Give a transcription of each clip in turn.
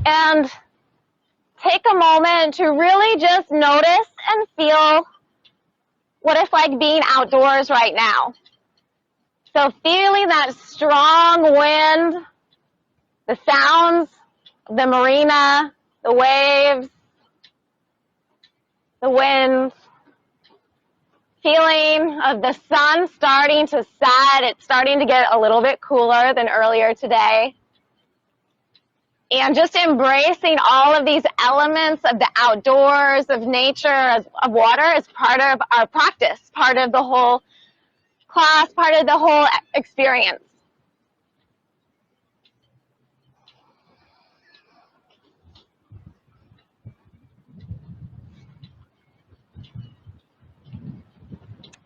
And take a moment to really just notice and feel what it's like being outdoors right now. So feeling that strong wind, the sounds of the marina, the waves, the wind, feeling of the sun starting to set. It's starting to get a little bit cooler than earlier today. And just embracing all of these elements of the outdoors, of nature, of water as part of our practice, part of the whole class, part of the whole experience.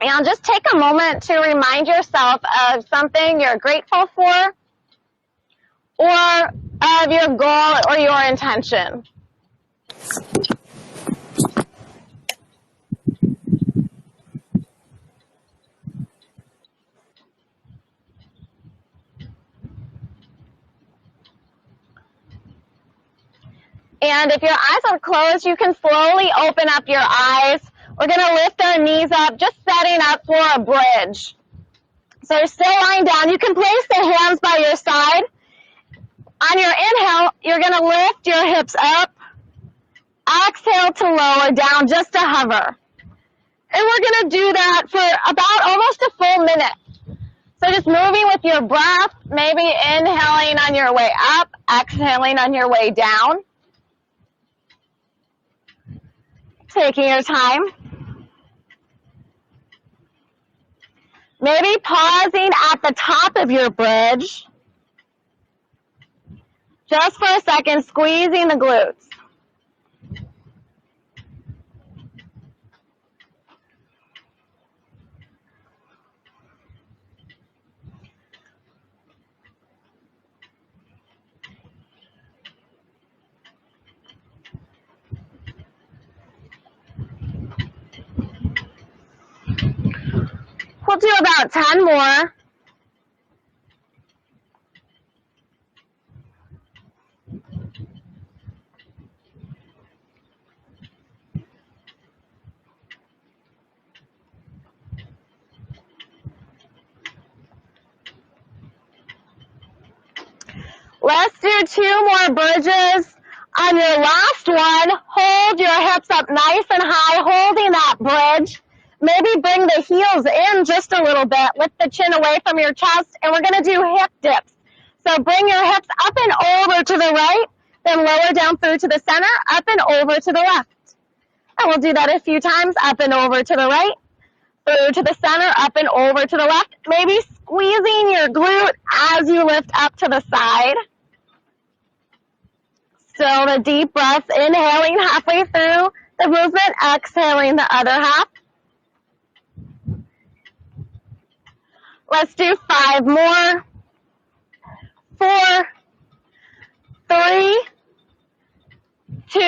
And just take a moment to remind yourself of something you're grateful for, or of your goal or your intention. And if your eyes are closed, you can slowly open up your eyes. We're going to lift our knees up, just setting up for a bridge. So you're still lying down. You can place the hands by your side. On your inhale, you're going to lift your hips up. Exhale to lower down, just to hover. And we're going to do that for about almost a full minute. So just moving with your breath, maybe inhaling on your way up, exhaling on your way down. Taking your time. Maybe pausing at the top of your bridge. Just for a second, squeezing the glutes. We'll do about 10 more. Let's do 2 more bridges. On your last one, hold your hips up nice and high, holding that bridge. Maybe bring the heels in just a little bit. Lift the chin away from your chest, and we're going to do hip dips. So bring your hips up and over to the right, then lower down through to the center, up and over to the left. And we'll do that a few times, up and over to the right, through to the center, up and over to the left. Maybe squeezing your glute as you lift up to the side. Still the deep breaths, inhaling halfway through the movement, exhaling the other half. Let's do 5 more. 4, 3, 2,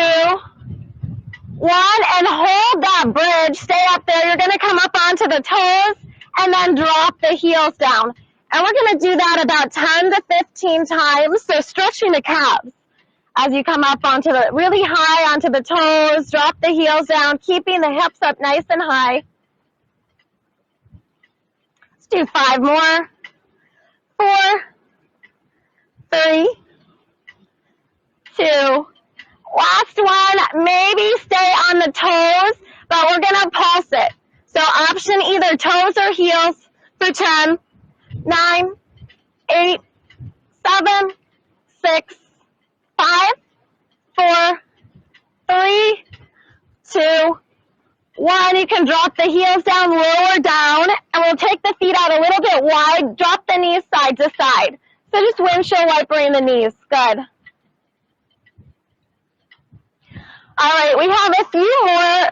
1, and hold that bridge. Stay up there. You're going to come up onto the toes and then drop the heels down. And we're going to do that about 10 to 15 times. So stretching the calves as you come up onto the really high onto the toes. Drop the heels down, keeping the hips up nice and high. Let's do 5 more. 4, 3, 2. Last one, maybe stay on the toes, but we're going to pulse it. So option either toes or heels for 10, 9, 8, 7, 6, 5, 4, 3, 2, 1. You can drop the heels down, lower down, and we'll take the feet out a little bit wide. Drop the knees side to side. So just windshield wipering the knees. Good. All right, we have a few more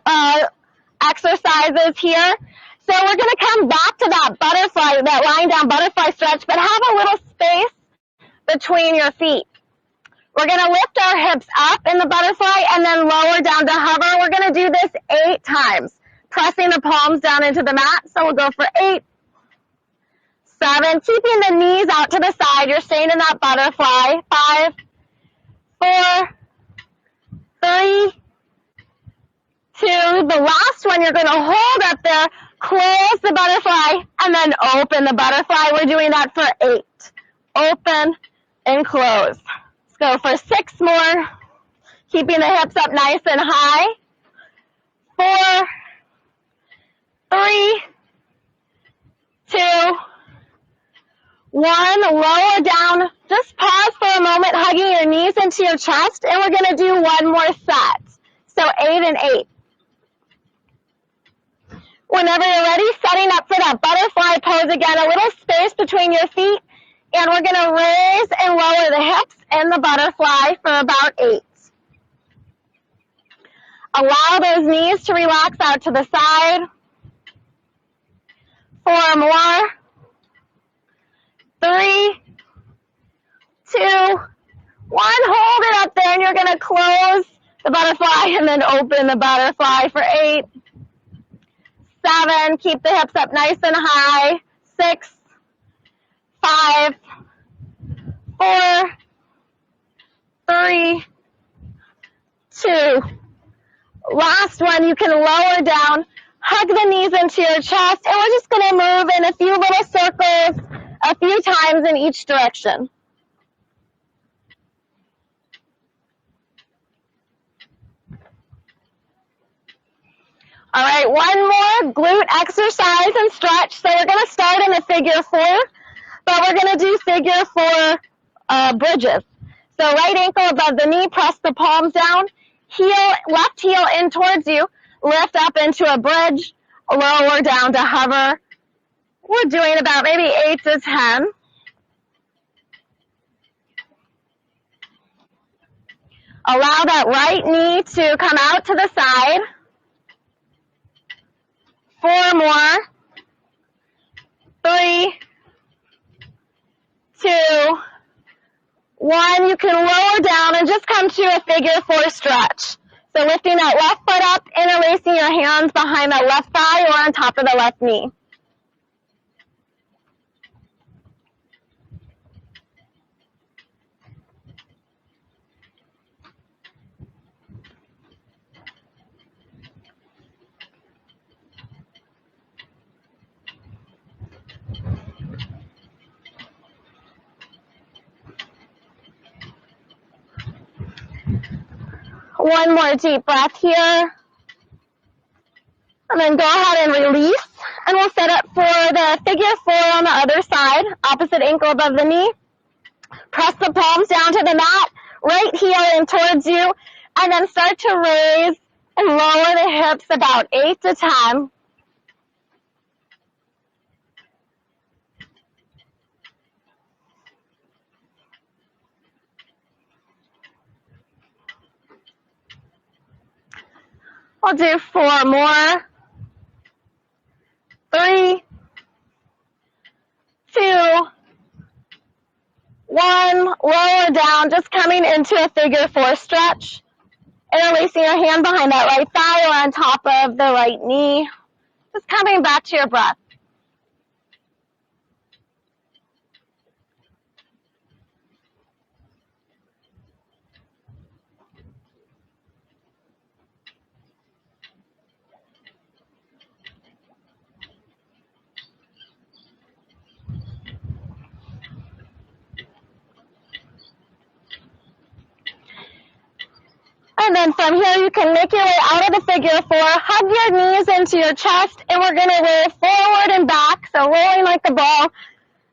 exercises here. So we're going to come back to that butterfly, that lying down butterfly stretch, but have a little space between your feet. We're going to lift our hips up in the butterfly and then lower down to hover. We're going to do this 8 times, pressing the palms down into the mat. So we'll go for 8, 7, keeping the knees out to the side. You're staying in that butterfly. 5, 4, 3, 2. The last one you're going to hold up there, close the butterfly, and then open the butterfly. We're doing that for 8. Open and close. Let's go for 6 more. Keeping the hips up nice and high. 4, 3, 2, 1. Lower down. Just pause for a moment, hugging your knees into your chest, and we're going to do one more set. So 8 and 8. Whenever you're ready, setting up for that butterfly pose again, a little space between your feet, and we're going to raise and lower the hips in the butterfly for about 8. Allow those knees to relax out to the side. 4 more. 3, 2, 1. Hold it up there, and you're going to close the butterfly and then open the butterfly for 8. 7. Keep the hips up nice and high. 6, 5, 4, 3, 2. Last one, you can lower down, hug the knees into your chest, and we're just going to move in a few little circles a few times in each direction. All right, one more glute exercise and stretch. So we're going to start in a figure 4, but we're going to do figure 4 bridges. So right ankle above the knee, press the palms down, left heel in towards you, lift up into a bridge, lower down to hover. We're doing about maybe 8 to 10. Allow that right knee to come out to the side. 4 more. 3, 2, 1. You can lower down and just come to a figure 4 stretch. So lifting that left foot up, interlacing your hands behind that left thigh or on top of the left knee. One more deep breath here. And then go ahead and release. And we'll set up for the figure 4 on the other side. Opposite ankle above the knee. Press the palms down to the mat. Right heel in towards you. And then start to raise and lower the hips about 8 to 10. I'll do 4 more. 3, 2, 1. Lower down, just coming into a figure 4 stretch. Interlacing your hand behind that right thigh or on top of the right knee. Just coming back to your breath. And then from here, you can make your way out of the figure 4, hug your knees into your chest, and we're going to roll forward and back, so rolling like a ball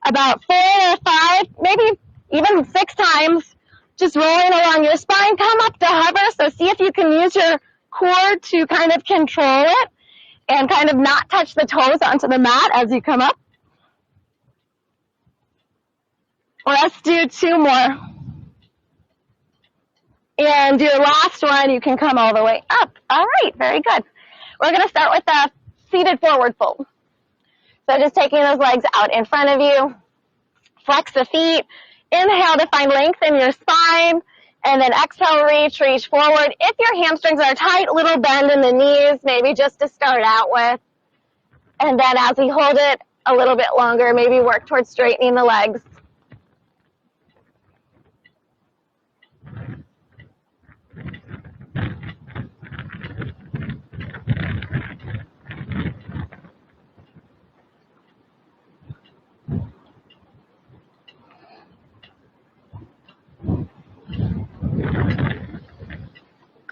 about 4 or 5, maybe even 6 times, just rolling along your spine. Come up to hover, so see if you can use your core to kind of control it and kind of not touch the toes onto the mat as you come up. Let's do 2 more. And your last one, you can come all the way up. All right, very good. We're going to start with the seated forward fold. So just taking those legs out in front of you. Flex the feet. Inhale to find length in your spine. And then exhale, reach forward. If your hamstrings are tight, little bend in the knees, maybe just to start out with. And then as we hold it a little bit longer, maybe work towards straightening the legs.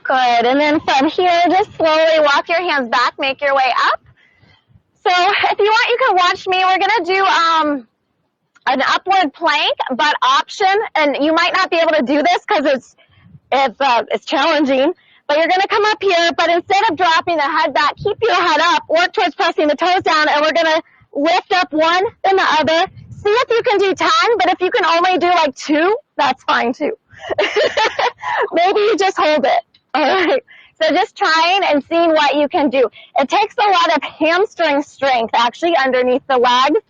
Good. And then from here, just slowly walk your hands back, make your way up. So if you want, you can watch me. We're going to do an upward plank, but option, and you might not be able to do this because it's challenging, but you're going to come up here, but instead of dropping the head back, keep your head up, work towards pressing the toes down, and we're going to lift up one, then the other. See if you can do 10, but if you can only do like 2, that's fine too. Maybe you just hold it. All right. So just trying and seeing what you can do. It takes a lot of hamstring strength actually underneath the legs.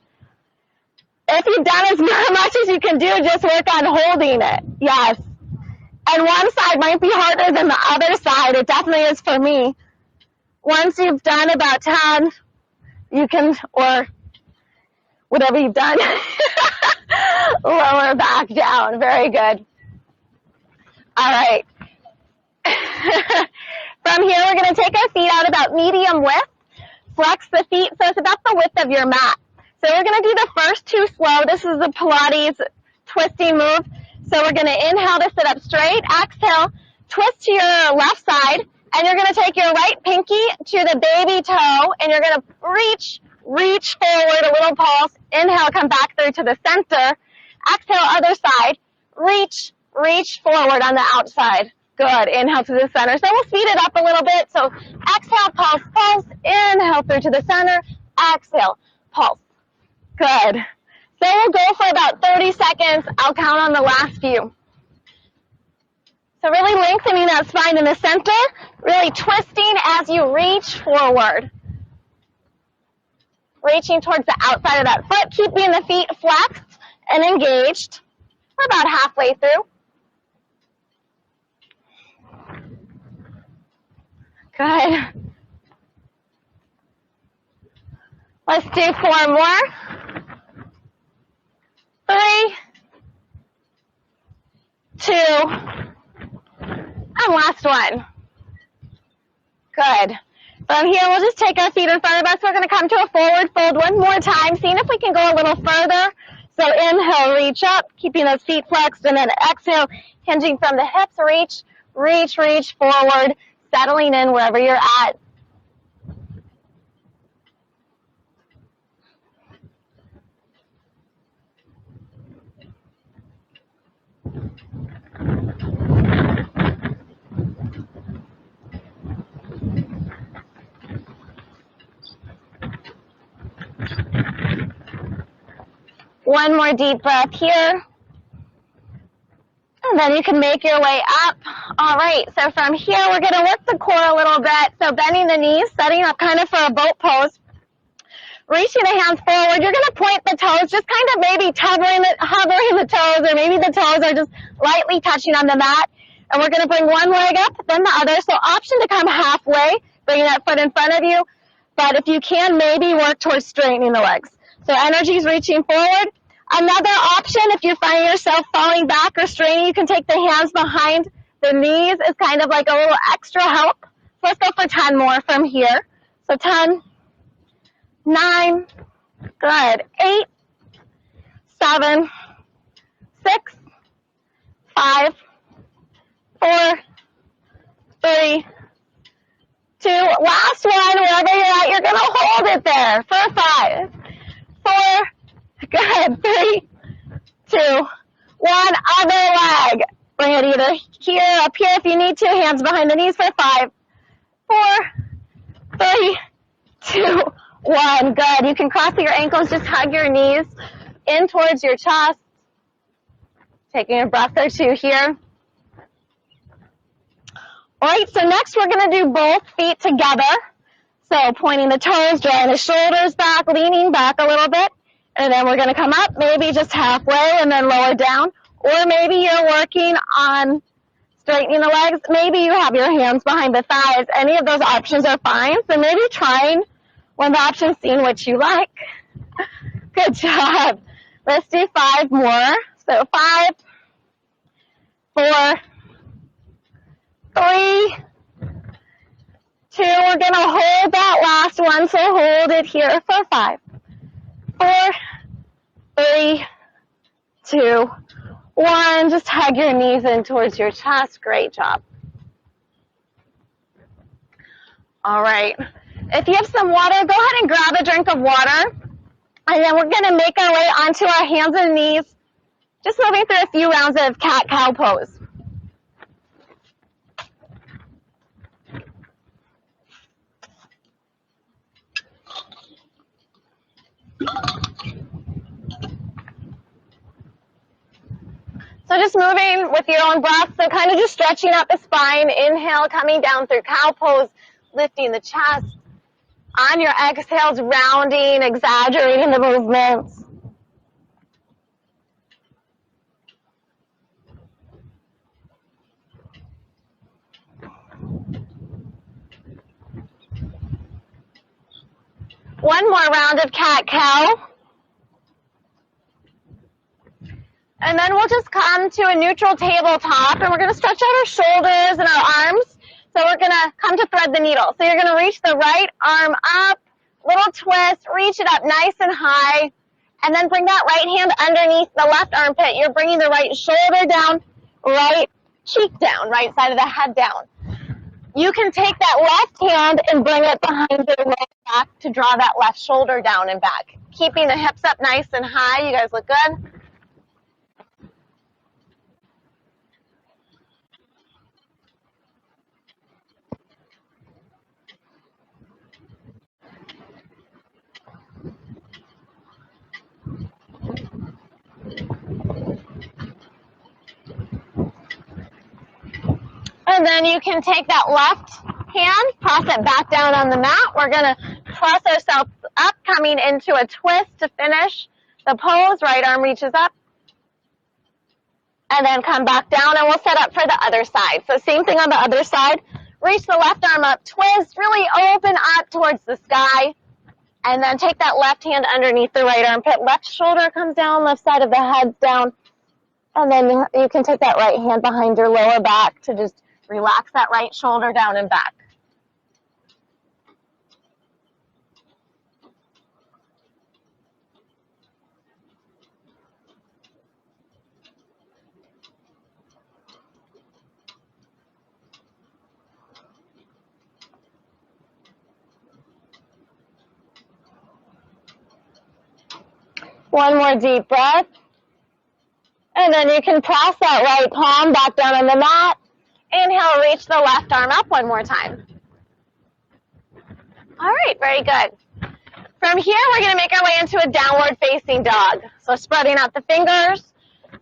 If you've done as much as you can do, just work on holding it. Yes. And one side might be harder than the other side. It definitely is for me. Once you've done about 10, you can, or whatever you've done, lower back down. Very good. All right. From here, we're going to take our feet out about medium width. Flex the feet so it's about the width of your mat. So we're going to do the first 2 slow. This is the Pilates Twisty move. So we're going to inhale to sit up straight. Exhale, twist to your left side. And you're going to take your right pinky to the baby toe. And you're going to reach forward, a little pulse. Inhale, come back through to the center. Exhale, other side. Reach forward on the outside. Good. Inhale to the center. So we'll speed it up a little bit. So exhale, pulse, pulse. Inhale through to the center. Exhale, pulse. Good. So we'll go for about 30 seconds. I'll count on the last few. So really lengthening that spine in the center. Really twisting as you reach forward. Reaching towards the outside of that foot. Keeping the feet flexed and engaged. We're about halfway through. Good. Let's do 4 more. 3, 2, and last one. Good. From here, we'll just take our feet in front of us. We're going to come to a forward fold one more time, seeing if we can go a little further. So inhale, reach up, keeping those feet flexed, and then exhale, hinging from the hips, reach forward, settling in wherever you're at. One more deep breath here. And then you can make your way up. All right, so from here, we're going to lift the core a little bit. So bending the knees, setting up kind of for a boat pose. Reaching the hands forward. You're going to point the toes, just kind of maybe hovering the toes, or maybe the toes are just lightly touching on the mat. And we're going to bring one leg up, then the other. So option to come halfway, bringing that foot in front of you. But if you can, maybe work towards straightening the legs. So energy is reaching forward. Another option, if you find yourself falling back or straining, you can take the hands behind the knees. It's kind of like a little extra help. So let's go for 10 more from here. So 10, 9, good, 8, 7, 6, 5, 4, 3, 2. Last one, wherever you're at, you're going to hold it there for 5, 4, good, 3, 2, 1. Other leg. Bring it either here, up here if you need to. Hands behind the knees for 5, 4, 3, 2, 1. Good. You can cross your ankles. Just hug your knees in towards your chest. Taking a breath or 2 here. All right, so next we're going to do both feet together. So pointing the toes, drawing the shoulders back, leaning back a little bit. And then we're going to come up, maybe just halfway and then lower down. Or maybe you're working on straightening the legs. Maybe you have your hands behind the thighs. Any of those options are fine. So maybe trying one of the options, seeing what you like. Good job. Let's do 5 more. So 5, 4, 3, 2. We're going to hold that last one. So hold it here for 5, 4, 3, 2, 1. Just hug your knees in towards your chest. Great job. All right. If you have some water, go ahead and grab a drink of water. And then we're going to make our way onto our hands and knees, just moving through a few rounds of cat-cow pose. So just moving with your own breath, so kind of just stretching up the spine. Inhale, coming down through cow pose, lifting the chest. On your exhales, rounding, exaggerating the movements. One more round of cat-cow. And then we'll just come to a neutral tabletop, and we're going to stretch out our shoulders and our arms. So we're going to come to thread the needle. So you're going to reach the right arm up, little twist, reach it up nice and high, and then bring that right hand underneath the left armpit. You're bringing the right shoulder down, right cheek down, right side of the head down. You can take that left hand and bring it behind your lower back to draw that left shoulder down and back. Keeping the hips up nice and high. You guys look good. And then you can take that left hand, press it back down on the mat. We're going to press ourselves up, coming into a twist to finish the pose. Right arm reaches up. And then come back down, and we'll set up for the other side. So same thing on the other side. Reach the left arm up, twist, really open up towards the sky. And then take that left hand underneath the right armpit. Left shoulder comes down, left side of the head's down. And then you can take that right hand behind your lower back to just relax that right shoulder down and back. One more deep breath. And then you can press that right palm back down on the mat. Inhale, reach the left arm up one more time. All right, very good. From here, we're going to make our way into a downward facing dog. So spreading out the fingers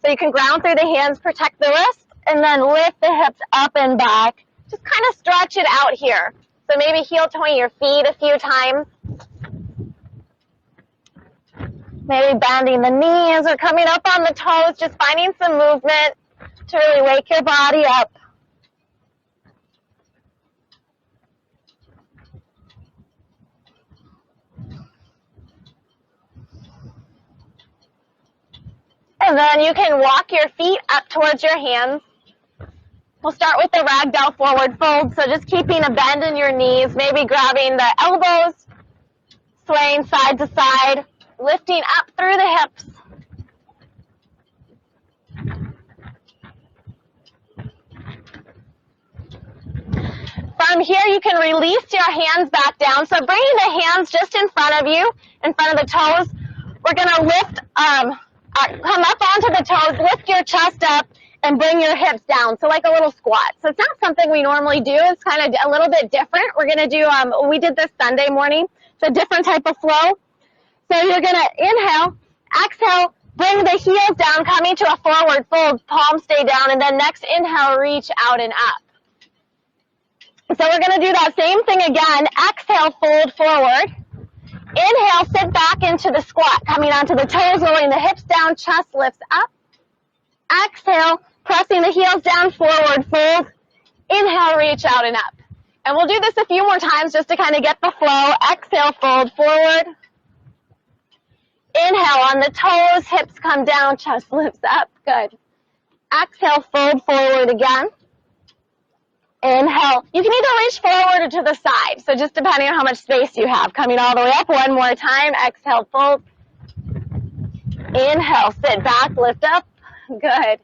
so you can ground through the hands, protect the wrist, and then lift the hips up and back. Just kind of stretch it out here. So maybe heel toeing your feet a few times. Maybe bending the knees or coming up on the toes, just finding some movement to really wake your body up. And then you can walk your feet up towards your hands. We'll start with the Ragdoll forward fold. So just keeping a bend in your knees, maybe grabbing the elbows, swaying side to side, lifting up through the hips. From here, you can release your hands back down. So bringing the hands just in front of you, in front of the toes, we're going to lift, come up onto the toes, lift your chest up, and bring your hips down, so like a little squat. So it's not something we normally do. It's kind of a little bit different. We're going to do, we did this Sunday morning. It's a different type of flow. So you're going to inhale, exhale, bring the heels down, coming to a forward fold, palms stay down, and then next inhale, reach out and up. So we're going to do that same thing again. Exhale, fold forward. Inhale, sit back into the squat, coming onto the toes, lowering the hips down, chest lifts up. Exhale, pressing the heels down, forward fold. Inhale, reach out and up. And we'll do this a few more times just to kind of get the flow. Exhale, fold forward. Inhale on the toes, hips come down, chest lifts up. Good. Exhale, fold forward again. Inhale. You can either reach forward or to the side, so just depending on how much space you have. Coming all the way up. One more time. Exhale, fold. Inhale, sit back, lift up. Good.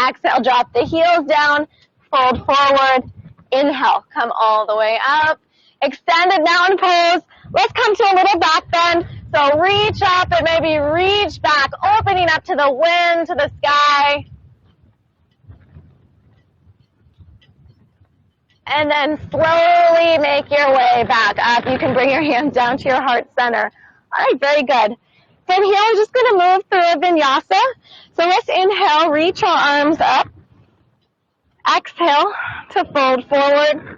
Exhale, drop the heels down, fold forward. Inhale, come all the way up. Extended mountain pose. Let's come to a little back bend. So reach up and maybe reach back, opening up to the wind, to the sky. And then slowly make your way back up. You can bring your hands down to your heart center. All right, very good. From here, we're just going to move through a vinyasa. So let's inhale, reach our arms up. Exhale to fold forward.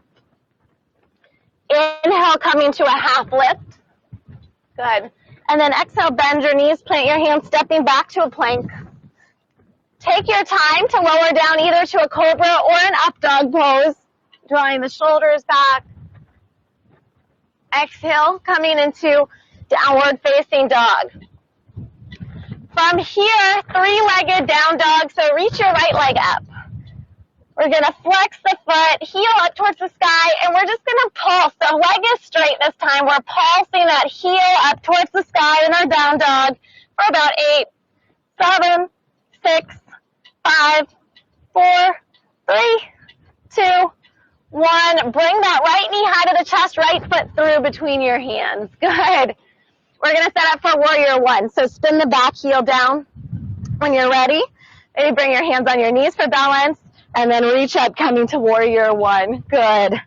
Inhale, coming to a half lift. Good. And then exhale, bend your knees, plant your hands, stepping back to a plank. Take your time to lower down either to a cobra or an up dog pose, drawing the shoulders back. Exhale, coming into downward facing dog. From here, three-legged down dog, so reach your right leg up. We're going to flex the foot, heel up towards the sky, and we're just going to pulse. The leg is straight this time. We're pulsing that heel up towards the sky in our down dog for about 8, 7, 6, 5, 4, 3, 2, 1. Bring that right knee high to the chest, right foot through between your hands. Good. We're going to set up for warrior one. So spin the back heel down when you're ready. Maybe bring your hands on your knees for balance. And then reach up, coming to warrior one. Good.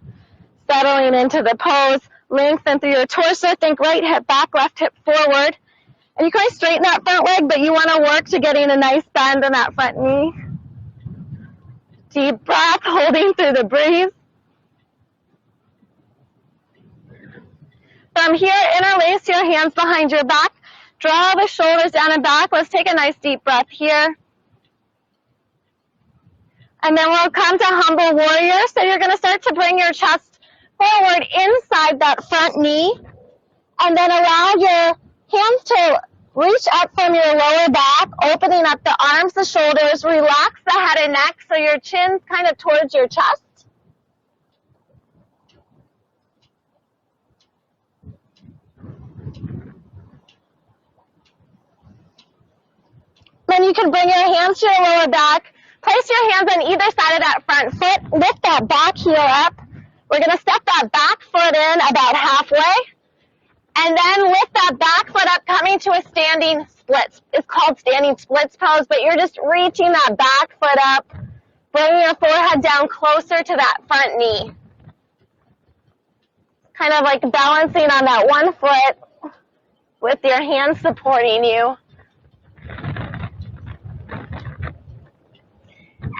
Settling into the pose. Lengthen through your torso. Think right hip back, left hip forward. And you can always straighten that front leg, but you want to work to getting a nice bend in that front knee. Deep breath, holding through the breeze. From here, interlace your hands behind your back. Draw the shoulders down and back. Let's take a nice deep breath here. And then we'll come to humble warrior. So you're going to start to bring your chest forward inside that front knee. And then allow your hands to reach up from your lower back, opening up the arms, the shoulders. Relax the head and neck so your chin's kind of towards your chest. Then you can bring your hands to your lower back. Place your hands on either side of that front foot. Lift that back heel up. We're going to step that back foot in about halfway. And then lift that back foot up, coming to a standing split. It's called standing splits pose, but you're just reaching that back foot up. Bring your forehead down closer to that front knee. Kind of like balancing on that one foot with your hands supporting you.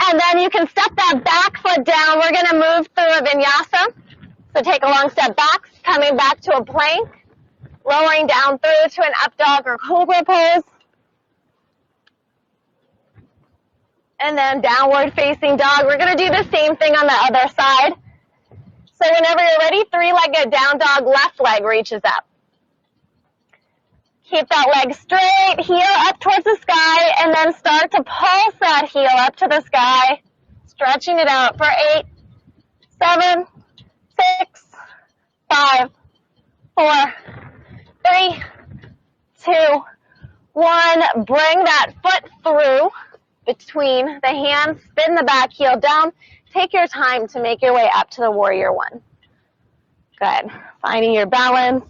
And then you can step that back foot down. We're going to move through a vinyasa. So take a long step back, coming back to a plank, lowering down through to an up dog or cobra pose. And then downward facing dog. We're going to do the same thing on the other side. So whenever you're ready, three-legged down dog, left leg reaches up. Keep that leg straight, heel up towards the sky, and then start to pulse that heel up to the sky, stretching it out for 8, 7, 6, 5, 4, 3, 2, 1. Bring that foot through between the hands, spin the back heel down. Take your time to make your way up to the warrior one. Good. Finding your balance.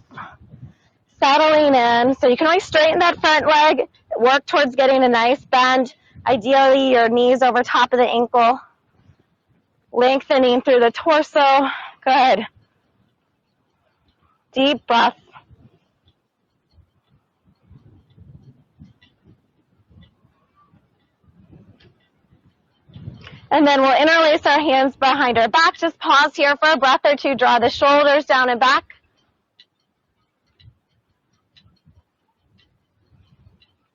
Settling in. So you can always straighten that front leg, work towards getting a nice bend. Ideally, your knees over top of the ankle. Lengthening through the torso. Good. Deep breath. And then we'll interlace our hands behind our back. Just pause here for a breath or two. Draw the shoulders down and back.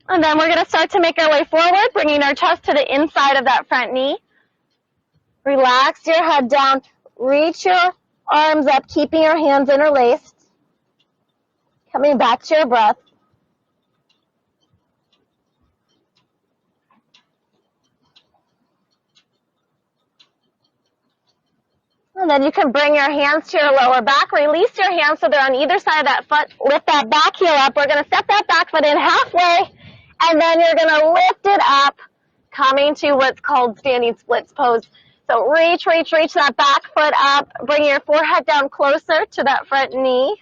And then we're going to start to make our way forward, bringing our chest to the inside of that front knee. Relax your head down. Reach your arms up, keeping your hands interlaced. Coming back to your breath. And then you can bring your hands to your lower back. Release your hands so they're on either side of that foot. Lift that back heel up. We're going to step that back foot in halfway. And then you're going to lift it up, coming to what's called standing splits pose. So reach, reach, reach that back foot up. Bring your forehead down closer to that front knee.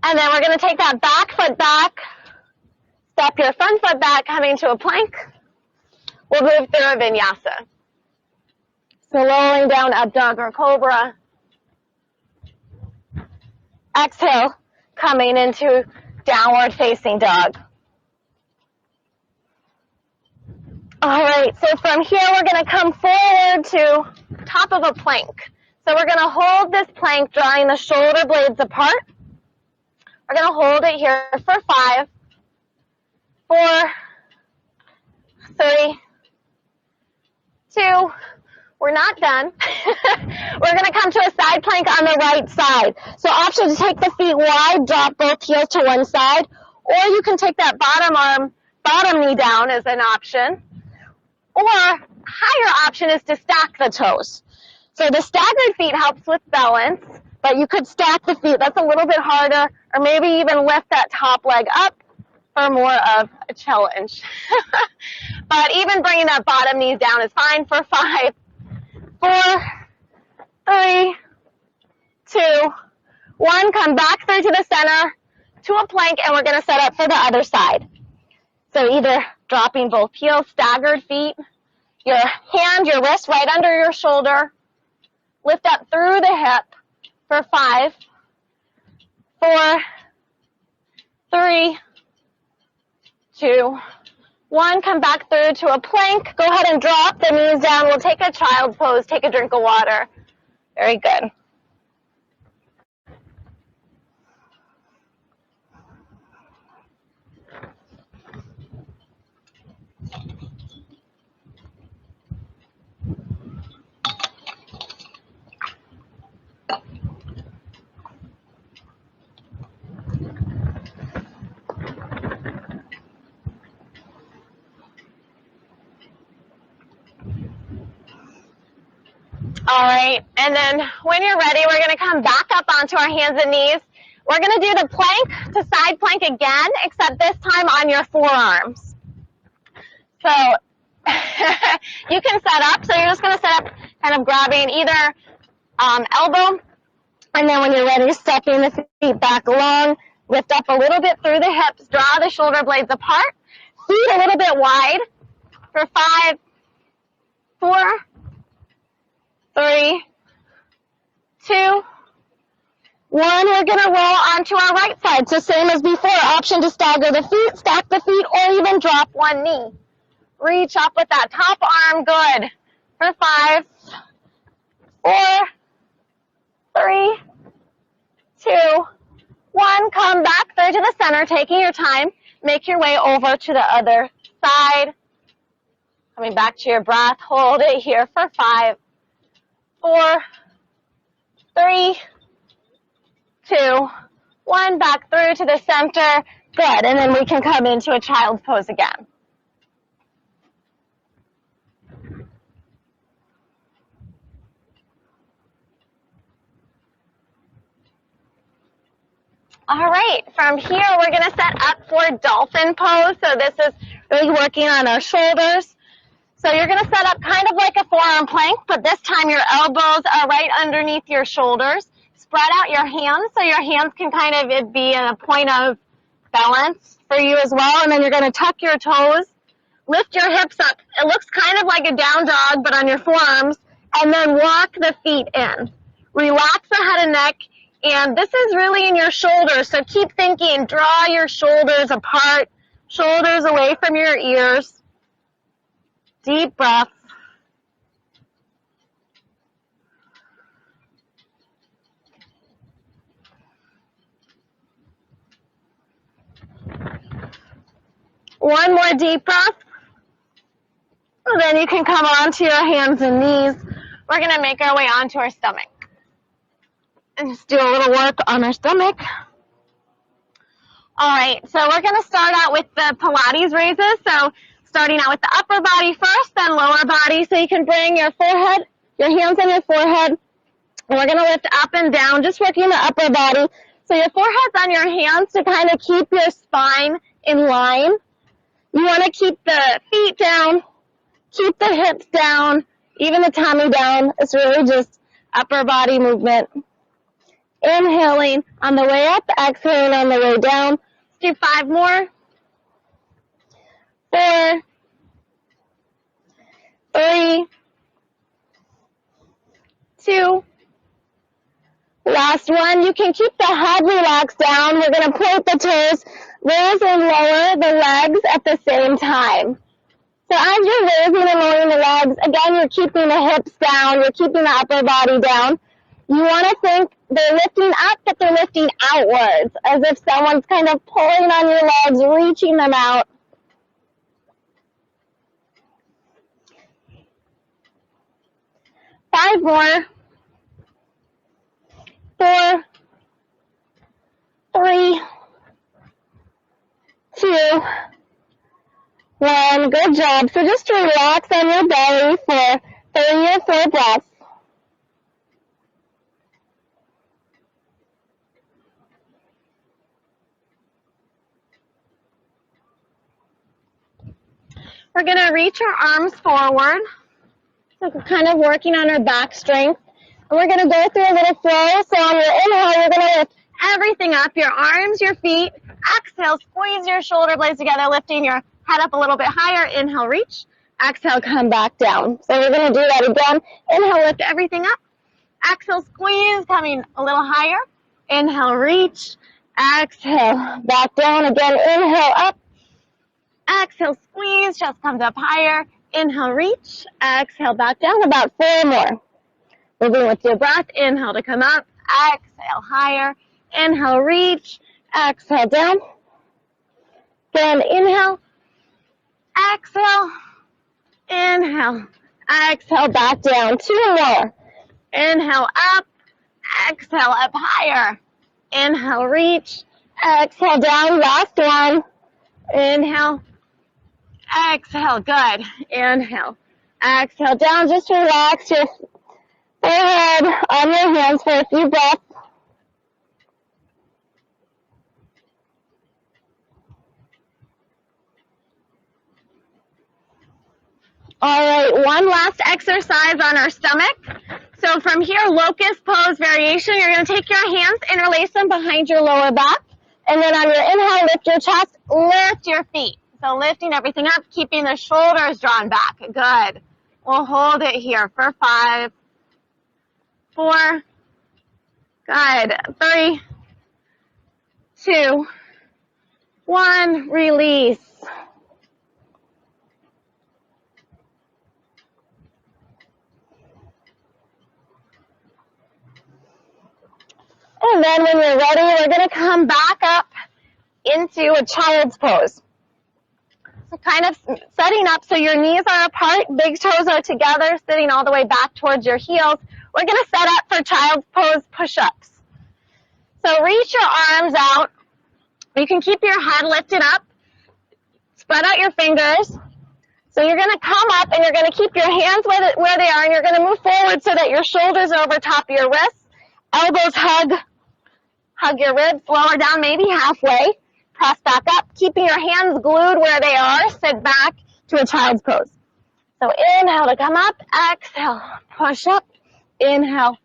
And then we're going to take that back foot back, step your front foot back, coming to a plank. We'll move through a vinyasa. So rolling down up dog or cobra. Exhale, coming into downward facing dog. All right, so from here we're going to come forward to top of a plank. So we're going to hold this plank, drawing the shoulder blades apart. We're going to hold it here for 5, 4, 3, 2. We're not done. We're going to come to a side plank on the right side. So option to take the feet wide, drop both heels to one side, or you can take that bottom knee down as an option. Or higher option is to stack the toes. So the staggered feet helps with balance, but you could stack the feet. That's a little bit harder, or maybe even lift that top leg up for more of a challenge. But even bringing that bottom knee down is fine for 5, 4, 3, 2, 1. Come back through to the center to a plank, and we're going to set up for the other side. So either dropping both heels, staggered feet, your hand, your wrist right under your shoulder, lift up through the hip for 5, 4, 3, 2, 1. Come back through to a plank. Go ahead and drop the knees down. We'll take a child pose. Take a drink of water. Very good. All right, and then when you're ready, we're going to come back up onto our hands and knees. We're going to do the plank to side plank again, except this time on your forearms. So you can set up. So you're just going to set up kind of grabbing either elbow, and then when you're ready, stepping the feet back long, lift up a little bit through the hips, draw the shoulder blades apart, feet a little bit wide for 5, 4, 3, 2, 1. We're going to roll onto our right side. So same as before, option to stagger the feet, stack the feet, or even drop one knee. Reach up with that top arm. Good. For 5, 4, 3, 2, 1. Come back through to the center, taking your time. Make your way over to the other side. Coming back to your breath. Hold it here for 5, 4, 3, 2, 1. Back through to the center. Good. And then we can come into a child's pose again. All right. From here, we're going to set up for Dolphin Pose. So this is really working on our shoulders. So you're going to set up kind of like a forearm plank, but this time your elbows are right underneath your shoulders. Spread out your hands so your hands can kind of be in a point of balance for you as well. And then you're going to tuck your toes, lift your hips up. It looks kind of like a down dog, but on your forearms. And then walk the feet in. Relax the head and neck. And this is really in your shoulders. So keep thinking, draw your shoulders apart, shoulders away from your ears. Deep breath. One more deep breath. And then you can come onto your hands and knees. We're going to make our way onto our stomach. And just do a little work on our stomach. All right, so we're going to start out with the Pilates Raises. So starting out with the upper body first, then lower body. So you can bring your forehead, your hands on your forehead. And we're going to lift up and down, just working the upper body. So your forehead's on your hands to kind of keep your spine in line. You want to keep the feet down, keep the hips down, even the tummy down. It's really just upper body movement. Inhaling on the way up, exhaling on the way down. Let's do 5 more. 4, 3, 2. Last one. You can keep the head relaxed down. We're going to point the toes, raise and lower the legs at the same time. So as you're raising and lowering the legs, again, you're keeping the hips down, you're keeping the upper body down. You want to think they're lifting up, but they're lifting outwards, as if someone's kind of pulling on your legs, reaching them out. Five more. 4, 3, 2, 1. Good job. So just relax on your belly for 3 or 4 breaths. We're going to reach our arms forward. So we're kind of working on our back strength. And we're going to go through a little flow. So on your inhale, you're going to lift everything up, your arms, your feet. Exhale, squeeze your shoulder blades together, lifting your head up a little bit higher. Inhale, reach. Exhale, come back down. So we're going to do that again. Inhale, lift everything up. Exhale, squeeze, coming a little higher. Inhale, reach. Exhale, back down again. Inhale, up. Exhale, squeeze, chest comes up higher. Inhale, reach. Exhale, back down. About 4 more. Moving with your breath. Inhale to come up. Exhale, higher. Inhale, reach. Exhale, down. Again, inhale. Exhale. Inhale. Exhale, back down. 2 more. Inhale, up. Exhale, up higher. Inhale, reach. Exhale, down. Last one. Inhale. Exhale, good. Inhale. Exhale, down. Just relax your forehead on your hands for a few breaths. All right, one last exercise on our stomach. So from here, Locust Pose variation. You're going to take your hands, interlace them behind your lower back. And then on your inhale, lift your chest, lift your feet. So lifting everything up, keeping the shoulders drawn back. Good. We'll hold it here for 5, 4, good. 3, 2, 1, release. And then when you're ready, we're going to come back up into a child's pose. So kind of setting up so your knees are apart, big toes are together, sitting all the way back towards your heels. We're going to set up for child's pose push-ups. So reach your arms out. You can keep your head lifted up. Spread out your fingers. So you're going to come up and you're going to keep your hands where they are, and you're going to move forward so that your shoulders are over top of your wrists. Elbows hug your ribs, lower down maybe halfway. Press back up, keeping your hands glued where they are. Sit back to a child's pose. So inhale to come up, exhale, push up, inhale.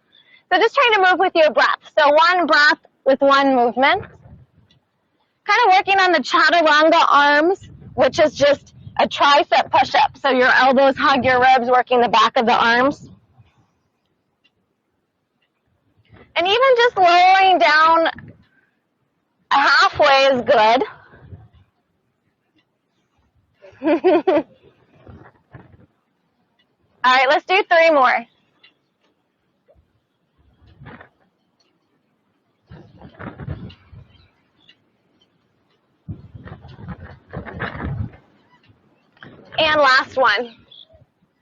So just trying to move with your breath. So one breath with one movement. Kind of working on the chaturanga arms, which is just a tricep push-up. So your elbows hug your ribs, working the back of the arms. And even just lowering down halfway is good. All right, let's do 3 more. And last one.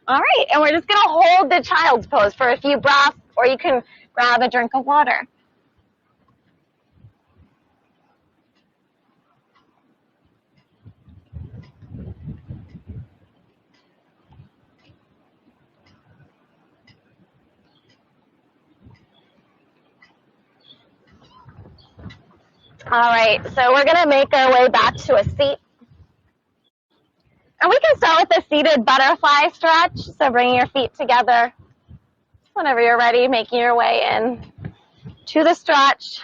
All right, and we're just going to hold the child's pose for a few breaths, or you can grab a drink of water. All right, so we're gonna make our way back to a seat. And we can start with a seated butterfly stretch. So bringing your feet together. Whenever you're ready, making your way in to the stretch.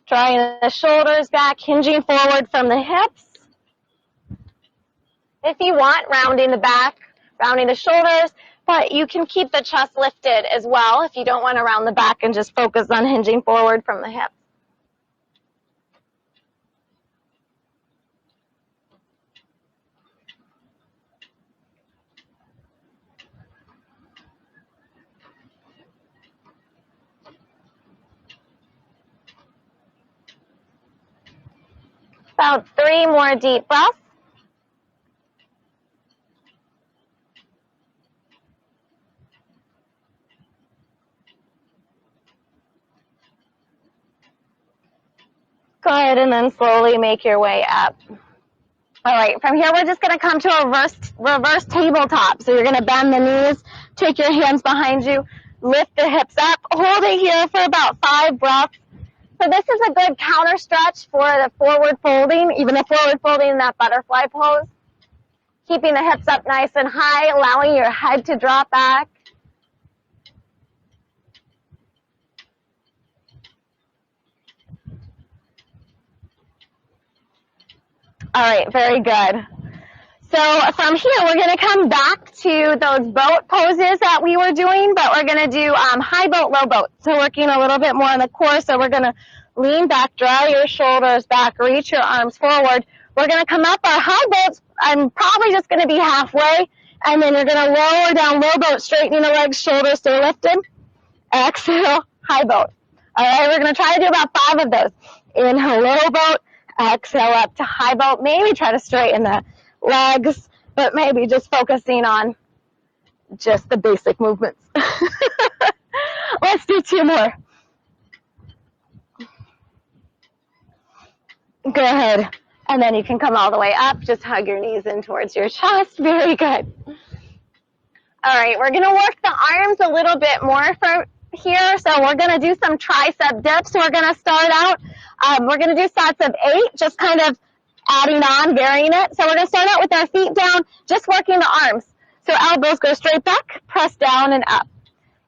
Drawing the shoulders back, hinging forward from the hips. If you want, rounding the back, rounding the shoulders, but you can keep the chest lifted as well if you don't want to round the back and just focus on hinging forward from the hips. About 3 more deep breaths. Go ahead and then slowly make your way up. All right, from here we're just going to come to a reverse tabletop. So you're going to bend the knees, take your hands behind you, lift the hips up, hold it here for about 5 breaths. So this is a good counter stretch for the forward folding, even the forward folding in that butterfly pose. Keeping the hips up nice and high, allowing your head to drop back. All right, very good. So from here, we're going to come back to those boat poses that we were doing, but we're going to do high boat, low boat. So working a little bit more on the core. So we're going to lean back, draw your shoulders back, reach your arms forward. We're going to come up our high boats. I'm probably just going to be halfway, and then you're going to lower down low boat, straightening the legs, shoulders stay lifted. Exhale, high boat. All right, we're going to try to do about 5 of those. Inhale, low boat. Exhale up to high boat. Maybe try to straighten the legs, but maybe just focusing on just the basic movements. Let's do 2 more. Go ahead. And then you can come all the way up. Just hug your knees in towards your chest. Very good. All right, we're going to work the arms a little bit more from here. So we're going to do some tricep dips. We're going to start out. We're going to do sets of 8, just kind of adding on, varying it. So we're going to start out with our feet down, just working the arms. So elbows go straight back, press down and up.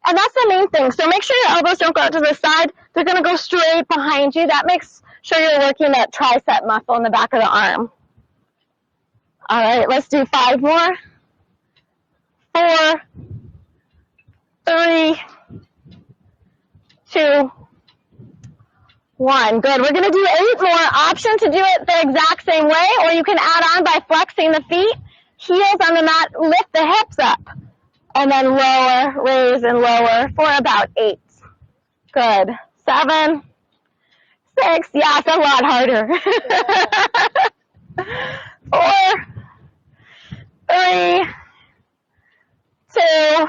And that's the main thing. So make sure your elbows don't go out to the side. They're going to go straight behind you. That makes sure you're working that tricep muscle in the back of the arm. All right, let's do 5 more. 4, 3, 2, 1. Good. We're going to do 8 more. Option to do it the exact same way, or you can add on by flexing the feet. Heels on the mat, lift the hips up. And then lower, raise, and lower for about 8. Good. 7, 6. Yeah, it's a lot harder. 4, 3, 2,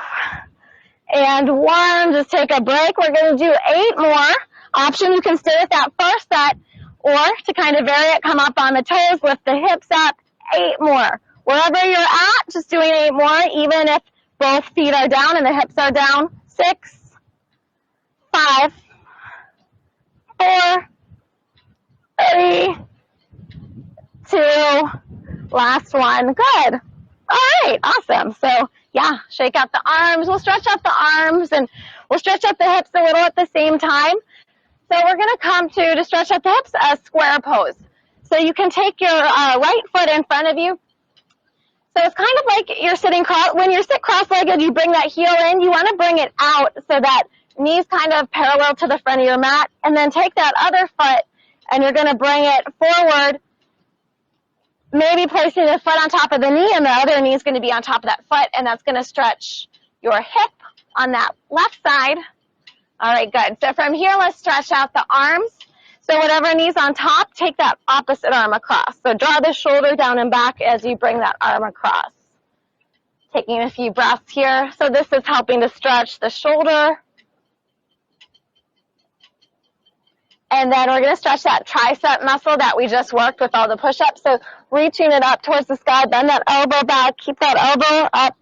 and 1. Just take a break. We're going to do 8 more. Option, you can stay with that first set, or to kind of vary it, come up on the toes, lift the hips up. 8 more. Wherever you're at, just doing 8 more, even if both feet are down and the hips are down. 6, 5, 4, 3, 2, last one. Good. All right, awesome. So, yeah, shake out the arms. We'll stretch out the arms, and we'll stretch out the hips a little at the same time. So we're going to come to stretch out the hips, a square pose. So you can take your right foot in front of you. So it's kind of like you're sitting when you sit cross-legged, you bring that heel in. You want to bring it out so that knees kind of parallel to the front of your mat. And then take that other foot, and you're going to bring it forward, maybe placing the foot on top of the knee, and the other knee is going to be on top of that foot, and that's going to stretch your hip on that left side. All right, good. So from here, let's stretch out the arms. So whatever knee's on top, take that opposite arm across. So draw the shoulder down and back as you bring that arm across. Taking a few breaths here. So this is helping to stretch the shoulder. And then we're going to stretch that tricep muscle that we just worked with all the push-ups. So reaching it up towards the sky, bend that elbow back, keep that elbow up.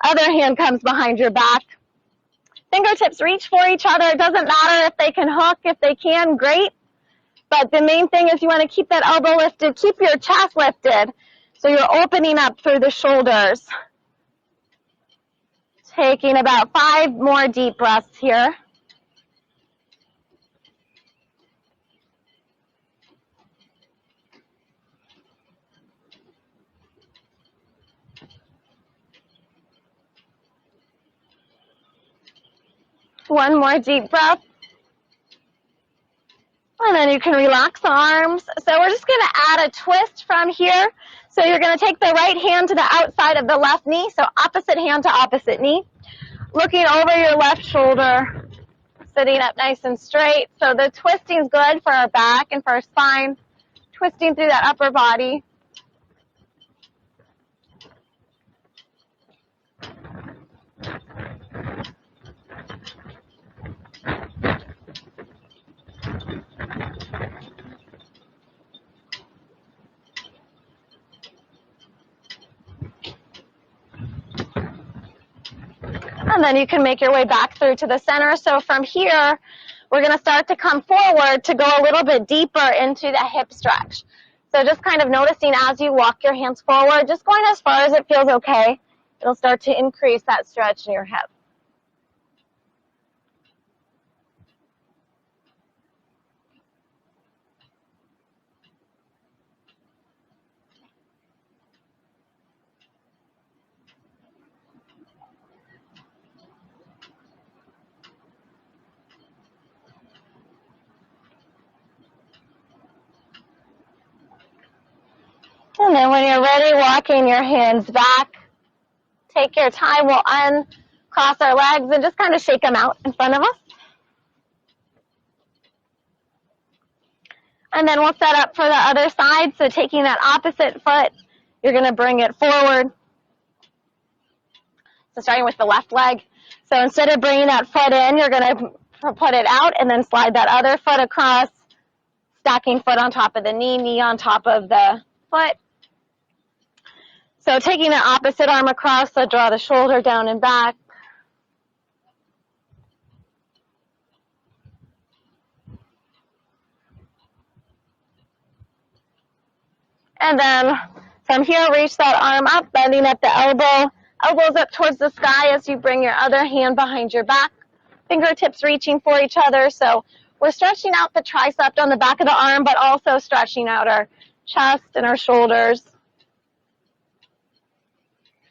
Other hand comes behind your back. Fingertips reach for each other. It doesn't matter if they can hook. If they can, great. But the main thing is you want to keep that elbow lifted, keep your chest lifted, so you're opening up through the shoulders. Taking about 5 more deep breaths here. One more deep breath. And then you can relax the arms. So we're just going to add a twist from here. So you're going to take the right hand to the outside of the left knee. So opposite hand to opposite knee. Looking over your left shoulder. Sitting up nice and straight. So the twisting is good for our back and for our spine. Twisting through that upper body. And then you can make your way back through to the center. So from here, we're going to start to come forward to go a little bit deeper into the hip stretch. So just kind of noticing as you walk your hands forward, just going as far as it feels okay. It'll start to increase that stretch in your hip. And then when you're ready, walking your hands back. Take your time. We'll uncross our legs and just kind of shake them out in front of us. And then we'll set up for the other side. So taking that opposite foot, you're going to bring it forward. So starting with the left leg. So instead of bringing that foot in, you're going to put it out and then slide that other foot across. Stacking foot on top of the knee, knee on top of the foot. So taking the opposite arm across, so draw the shoulder down and back. And then from here, reach that arm up, bending at the elbow. Elbows up towards the sky as you bring your other hand behind your back. Fingertips reaching for each other. So we're stretching out the tricep on the back of the arm, but also stretching out our chest and our shoulders.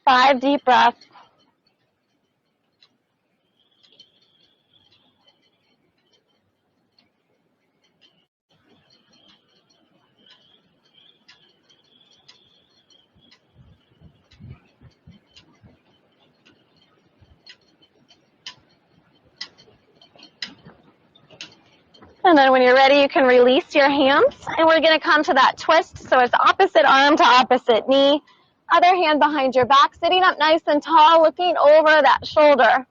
5 deep breaths. And then when you're ready, you can release your hands. And we're going to come to that twist. So it's opposite arm to opposite knee. Other hand behind your back, sitting up nice and tall, looking over that shoulder.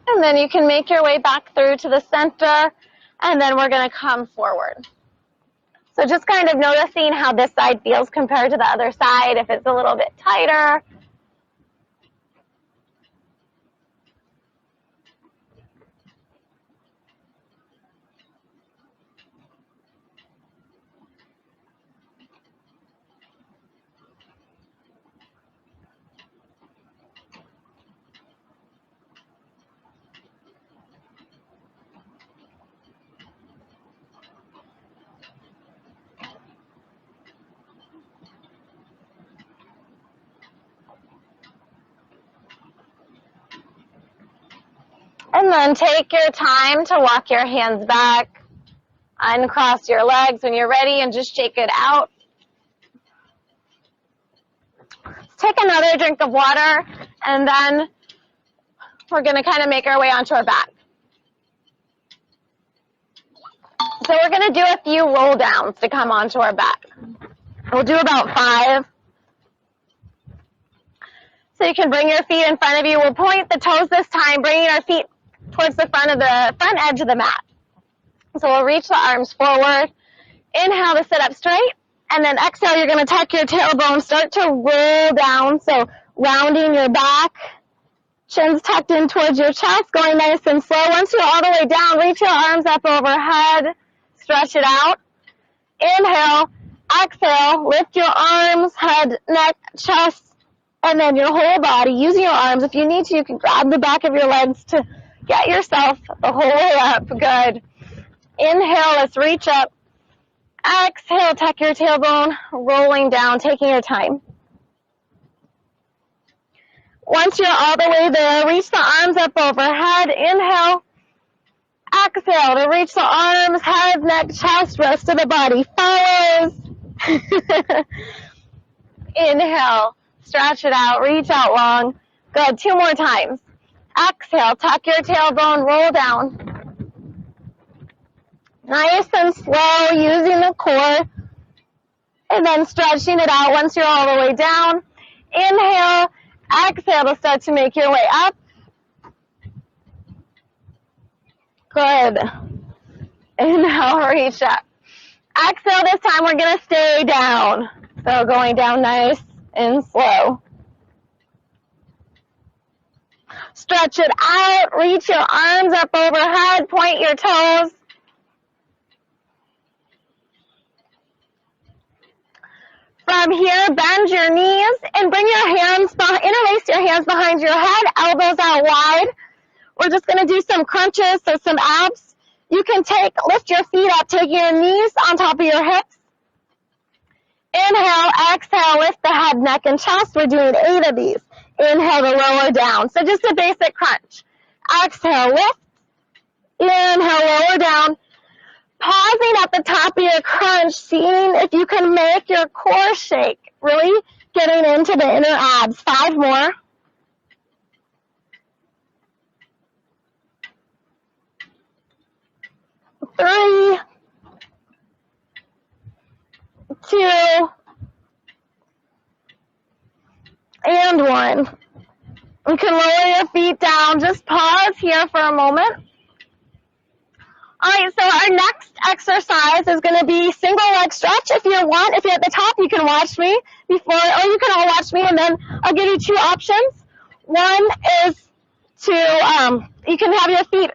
And then you can make your way back through to the center, and then we're going to come forward. So just kind of noticing how this side feels compared to the other side, if it's a little bit tighter. And then take your time to walk your hands back, uncross your legs when you're ready, and just shake it out. Take another drink of water, and then we're going to kind of make our way onto our back. So we're going to do a few roll downs to come onto our back. We'll do about 5. So you can bring your feet in front of you. We'll point the toes this time, bringing our feet towards the front edge of the mat. So we'll reach the arms forward. Inhale to sit up straight. And then exhale, you're going to tuck your tailbone, start to roll down. So rounding your back, chin's tucked in towards your chest, going nice and slow. Once you're all the way down, reach your arms up overhead, stretch it out. Inhale, exhale, lift your arms, head, neck, chest, and then your whole body. Using your arms, if you need to, you can grab the back of your legs to get yourself the whole way up. Good. Inhale, let's reach up. Exhale, tuck your tailbone, rolling down, taking your time. Once you're all the way there, reach the arms up overhead. Inhale. Exhale to reach the arms, head, neck, chest, rest of the body follows. Inhale, stretch it out, reach out long. Good, 2 more times. Exhale, tuck your tailbone, roll down. Nice and slow, using the core. And then stretching it out once you're all the way down. Inhale, exhale to start to make your way up. Good. Inhale, reach up. Exhale, this time we're going to stay down. So going down nice and slow. Stretch it out. Reach your arms up overhead. Point your toes. From here, bend your knees and bring your hands, interlace your hands behind your head, elbows out wide. We're just going to do some crunches, so some abs. You can lift your feet up, take your knees on top of your hips. Inhale, exhale, lift the head, neck, and chest. We're doing 8 of these. Inhale to lower down. So just a basic crunch. Exhale, lift. Inhale, lower down. Pausing at the top of your crunch, seeing if you can make your core shake. Really getting into the inner abs. 5 more. 3, 2, and 1. You can lower your feet down. Just pause here for a moment. All right, so our next exercise is going to be single leg stretch. If you want, if you're at the top, you can watch me before, or you can all watch me, and then I'll give you 2 options. One is to, you can have your feet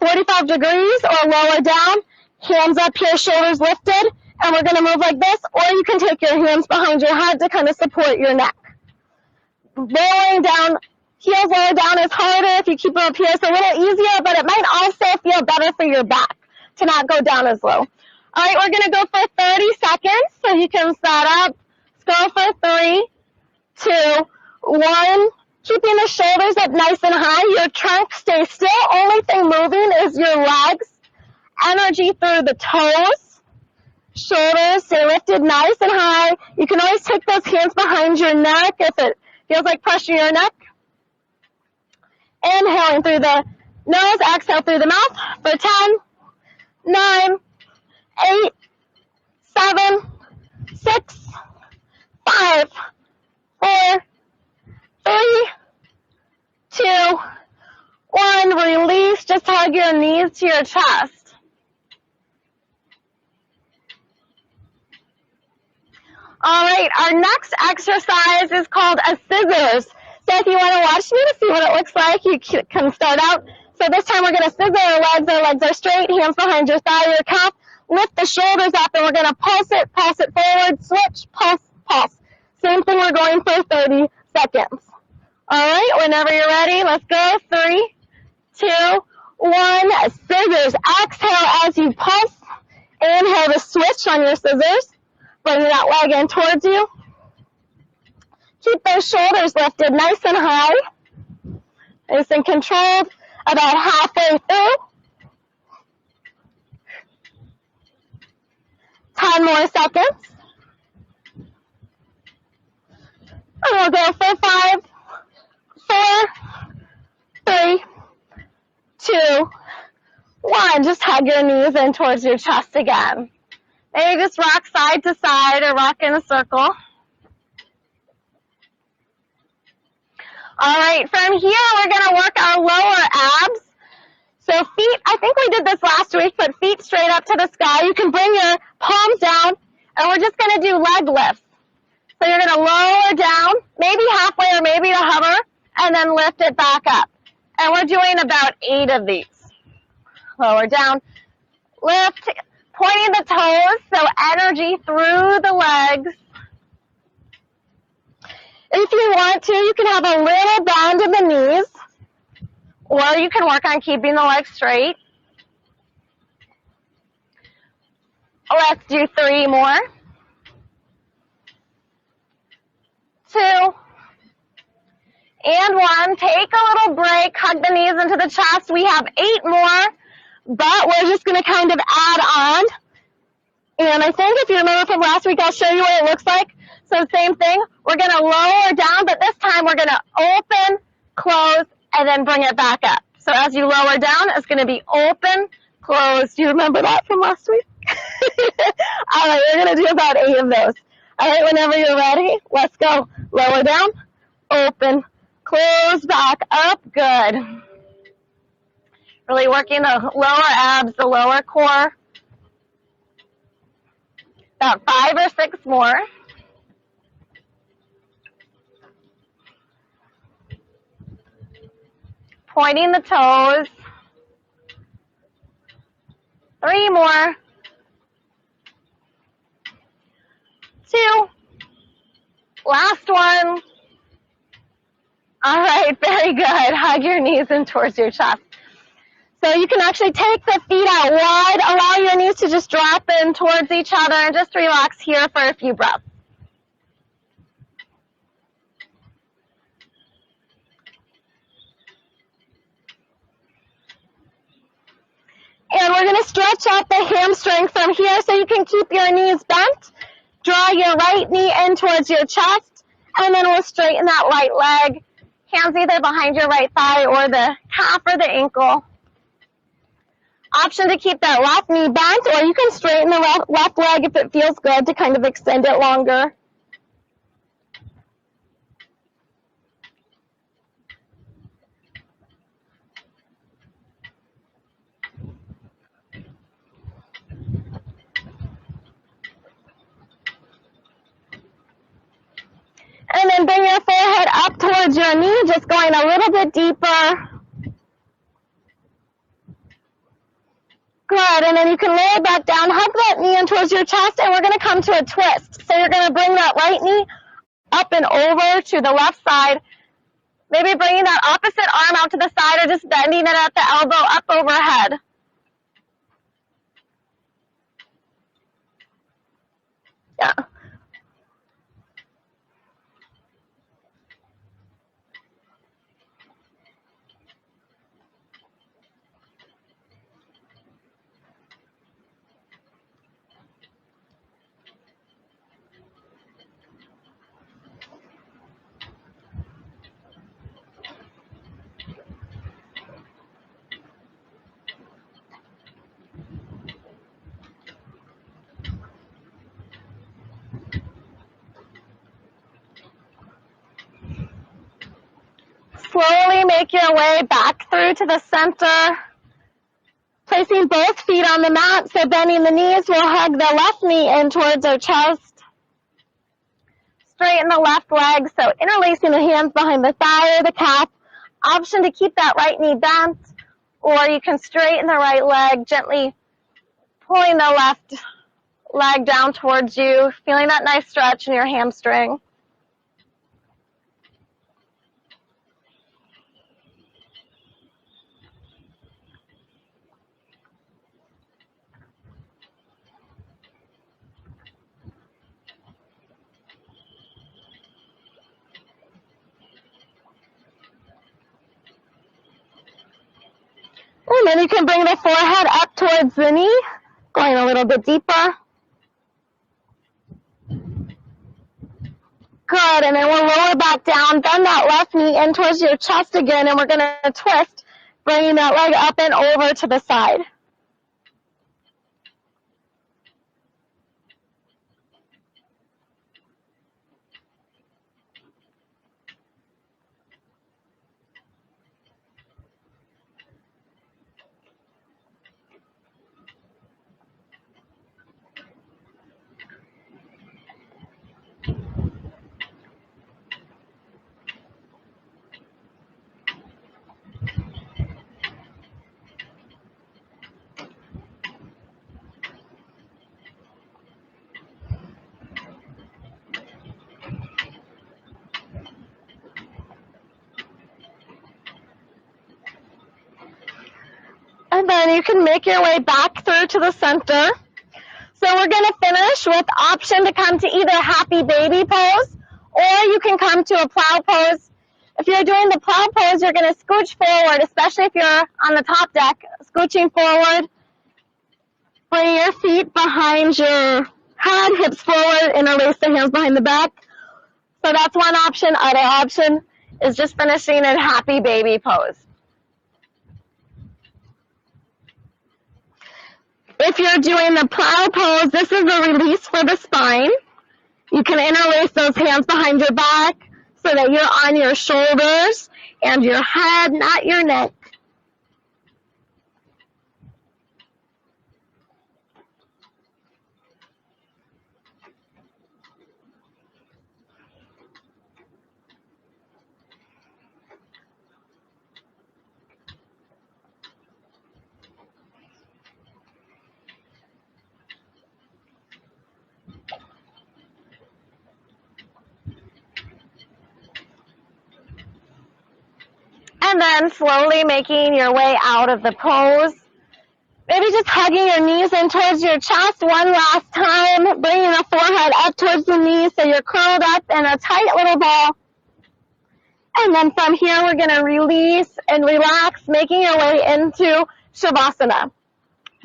45 degrees or lower down, hands up here, shoulders lifted, and we're going to move like this, or you can take your hands behind your head to kind of support your neck. Rolling down, heels lower down is harder if you keep them up here. It's a little easier, but it might also feel better for your back to not go down as low. All right, we're going to go for 30 seconds, so you can set up. Let's go for 3, 2, 1. Keeping the shoulders up nice and high. Your trunk stays still. Only thing moving is your legs. Energy through the toes. Shoulders stay lifted nice and high. You can always take those hands behind your neck if it feels like pressuring your neck. Inhaling through the nose. Exhale through the mouth for 10, 9, 8, 7, 6, 5, 4, 3, 2, 1. Release. Just hug your knees to your chest. All right, our next exercise is called a scissors. So if you want to watch me to see what it looks like, you can start out. So this time we're going to scissor our legs. Our legs are straight, hands behind your thigh, your calf. Lift the shoulders up, and we're going to pulse it forward, switch, pulse, pulse. Same thing, we're going for 30 seconds. All right, whenever you're ready, let's go. 3, 2, 1. Scissors. Exhale as you pulse. Inhale to switch on your scissors. Bring that leg in towards you. Keep those shoulders lifted nice and high. Nice and controlled. About halfway through. 10 more seconds. And we'll go for 5, 4, 3, 2, 1. Just hug your knees in towards your chest again. Maybe just rock side to side or rock in a circle. All right, from here, we're going to work our lower abs. So feet, I think we did this last week, but feet straight up to the sky. You can bring your palms down, and we're just going to do leg lifts. So you're going to lower down, maybe halfway or maybe to hover, and then lift it back up. And we're doing about 8 of these. Lower down, lift, pointing the toes, so energy through the legs. If you want to, you can have a little bend in the knees, or you can work on keeping the legs straight. Let's do 3 more. 2. And 1. Take a little break, hug the knees into the chest. We have 8 more, but we're just going to kind of add on. And I think if you remember from last week, I'll show you what it looks like. So same thing. We're going to lower down, but this time we're going to open, close, and then bring it back up. So as you lower down, it's going to be open, close. Do you remember that from last week? All right, we're going to do about 8 of those. All right, whenever you're ready, let's go. Lower down, open, close, back up. Good. Really working the lower abs, the lower core. About 5 or 6 more. Pointing the toes. 3 more. 2. Last one. All right, very good. Hug your knees in towards your chest. So you can actually take the feet out wide, allow your knees to just drop in towards each other, and just relax here for a few breaths. And we're going to stretch out the hamstring from here so you can keep your knees bent. Draw your right knee in towards your chest, and then we'll straighten that right leg. Hands either behind your right thigh or the calf or the ankle. Option to keep that left knee bent, or you can straighten the left leg if it feels good to kind of extend it longer. And then bring your forehead up towards your knee, just going a little bit deeper. Good, and then you can lower back down, hug that knee in towards your chest, and we're going to come to a twist. So you're going to bring that right knee up and over to the left side. Maybe bringing that opposite arm out to the side or just bending it at the elbow up overhead. Yeah. Slowly make your way back through to the center. Placing both feet on the mat, so bending the knees, we'll hug the left knee in towards our chest. Straighten the left leg, so interlacing the hands behind the thigh or the calf. Option to keep that right knee bent, or you can straighten the right leg, gently pulling the left leg down towards you, feeling that nice stretch in your hamstring. And then you can bring the forehead up towards the knee, going a little bit deeper. Good, and then we'll lower back down, bend that left knee in towards your chest again, and we're going to twist, bringing that leg up and over to the side. And then you can make your way back through to the center. So we're going to finish with option to come to either happy baby pose, or you can come to a plow pose. If you're doing the plow pose, you're going to scooch forward, especially if you're on the top deck, scooching forward. Bring your feet behind your head, hips forward, interlace the hands behind the back. So that's one option. Other option is just finishing in happy baby pose. If you're doing the plow pose, this is a release for the spine. You can interlace those hands behind your back so that you're on your shoulders and your head, not your neck. And then slowly making your way out of the pose. Maybe just hugging your knees in towards your chest one last time, bringing the forehead up towards the knees so you're curled up in a tight little ball. And then from here, we're going to release and relax, making your way into Savasana.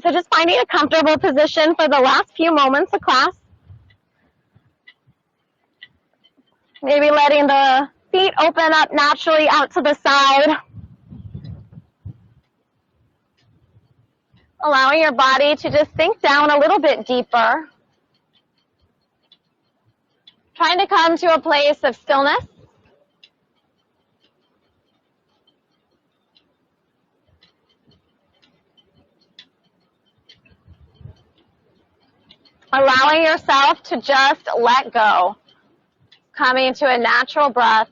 So just finding a comfortable position for the last few moments of class. Maybe letting the feet open up naturally out to the side. Allowing your body to just sink down a little bit deeper. Trying to come to a place of stillness. Allowing yourself to just let go. Coming to a natural breath.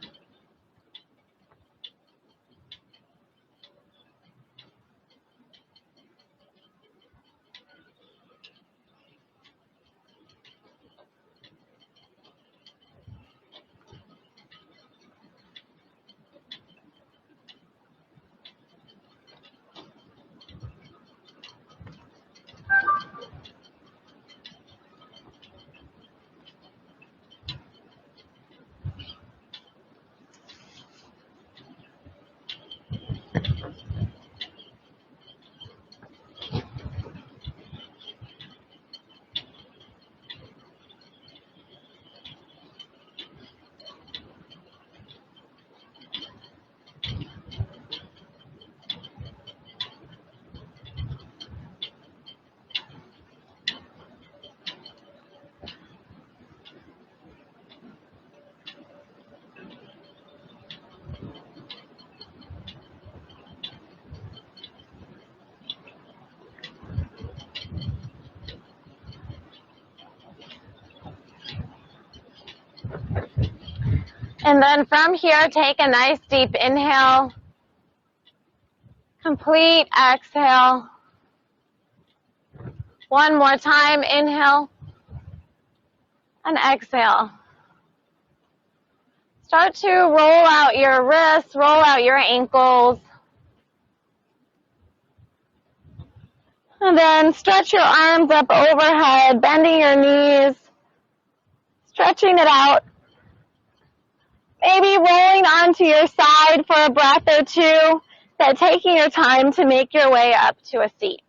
And then from here, take a nice deep inhale. Complete exhale. One more time, inhale and exhale. Start to roll out your wrists, roll out your ankles. And then stretch your arms up overhead, bending your knees, stretching it out. Maybe rolling onto your side for a breath or two, then taking your time to make your way up to a seat.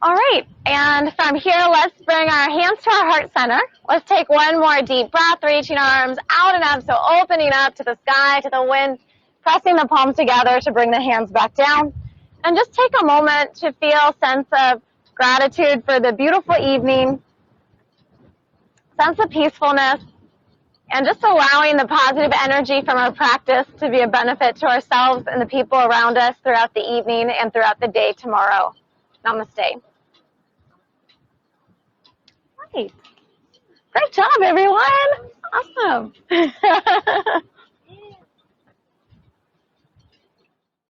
All right, and from here, let's bring our hands to our heart center. Let's take one more deep breath, reaching arms out and up, so opening up to the sky, to the wind, pressing the palms together to bring the hands back down. And just take a moment to feel a sense of gratitude for the beautiful evening, sense of peacefulness, and just allowing the positive energy from our practice to be a benefit to ourselves and the people around us throughout the evening and throughout the day tomorrow. Namaste. Great. Great job, everyone. Awesome.